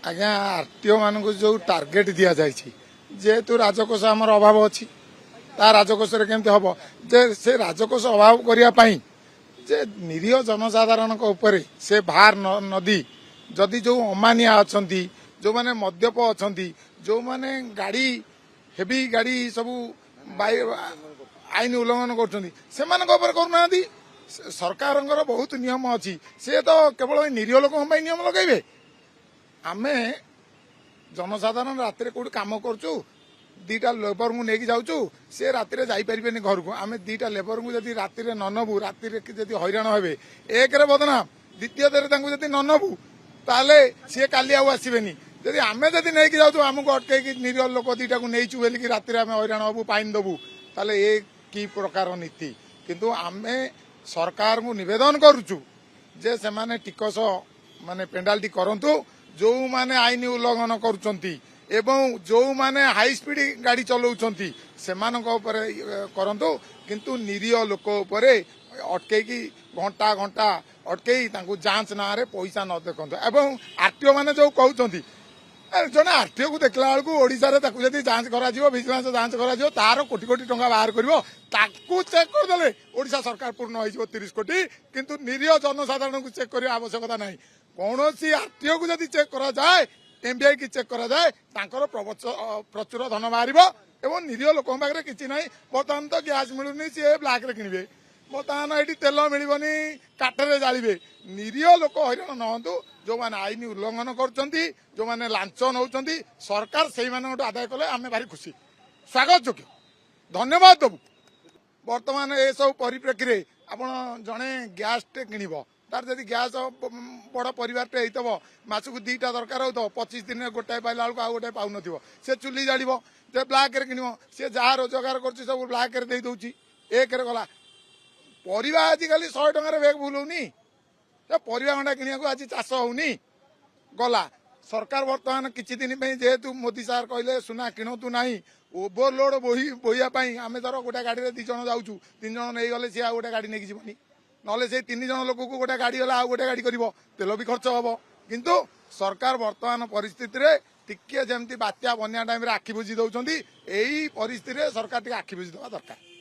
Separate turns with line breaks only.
आज्ञा आरटीओ मान जो टार्गेट दि जाए जेहेतु राजकोष आमर अभाव अच्छी राजकोष केमती हम जे से राजकोष अभाव करने जे निरीह जनसाधारण से भार नदी जदि जो अमानिया अच्छा जो मैंने मद्यप अच्छा जो मैंने गाड़ी हेवी गाड़ी सब आईन उल्लंघन करुना सरकार बहुत नियम अच्छी से तो केवल निरीह लोक नियम लगे आमे जनसाधारण रात कौट कम करूँ दीटा लेबर को लेकिन जाऊँ सी रात जापरें घर को आम दीटा लेबर को जब रात न नबू रात हैरान हे एक बदनाम द्वितीय न नबू ताले सी काली आसबेनी जदि आम जदि नहीं जाऊँ आमको अटकई निरीह लोक दीटा को नहीं बोलिकी रात हैरान हबू पाइन दबू ताले ये कि प्रकार नीति किंतु आम सरकार को निवेदन करुचु जे से माने टिकस माने पेनाल्टी करंतु जो माने आईन उल्लंघन करुचंती एवं जो माने हाई स्पीड गाड़ी चलाउचंती सेमानक ऊपर करंतु किंतु निरीह लोक ऊपर अटकई घंटा घंटा अटकई तांको जांच ना रे पैसा न देखंतु एवं आरटीओ माने जो कहउचंती जने आरटीओ को देखला बेलू ओडिशा जदि जांच करा विजिलेंस जांच करा तार कोटी कोटी टंका बाहर कर चेक करदे ओडिशा सरकार पूर्ण हो 30 कोटी किंतु निरीह जनसाधारण को चेक करने आवश्यकता नहीं कौन सी आरटीओ को जदि चेक करा जाए एमबीआई की चेक करा जाए तांकर प्रचुर धन बाहर एवं निरीह लोक पाखे किसी ना बर्तमान तो गैस मिलूनी सी ब्लाक रे किणवे बर्तमान ये तेल मिलबनी काठरे जाड़े निरीह लोक हैरान नहतु जो मैंने आईन उल्लंघन कर जो मैंने लांच नौ सरकार से आदाय कले आम भारी खुशी स्वागत योग्य धन्यवाद दबू बर्तमान ये सब परिप्रेक्षी आप जड़े गैस टे किणव तार जदि गैस बड़ परिवार होता मासक 2टा दरकार हो 25 दिन गोटाए पाइला बेलू आउ गोटे पाउन से चुली जाड़ जे ब्लाक रे किणव सी जहाँ रोजगार कर सब ब्लाक रे दे दौची एक गला परिवा आजिकल 100 टकर बेग भूलौनी परिवा गंडा किणा आज चाष होनी गला सरकार बर्तमान किछि दिन जेहेतु मोदी सार कहले सुना किणतु ना ओभरलोड बोहियापाई आम धर गोटे गाड़ी में 2 जन जाऊँ 3 जन नहीं गले सी आ गोटे गाड़ी नहीं जीवनी ना से 3 जन लोक को गोटे गाड़ी गला गोटे गाड़ी कर तेल भी खर्च हम किंतु सरकार बर्तमान परिस्थिति टिके जमती बात्या बन्या टाइम आखि बुझी दौरान यही परिस्थिति सरकार टे आखि बुझी दवा दरकार।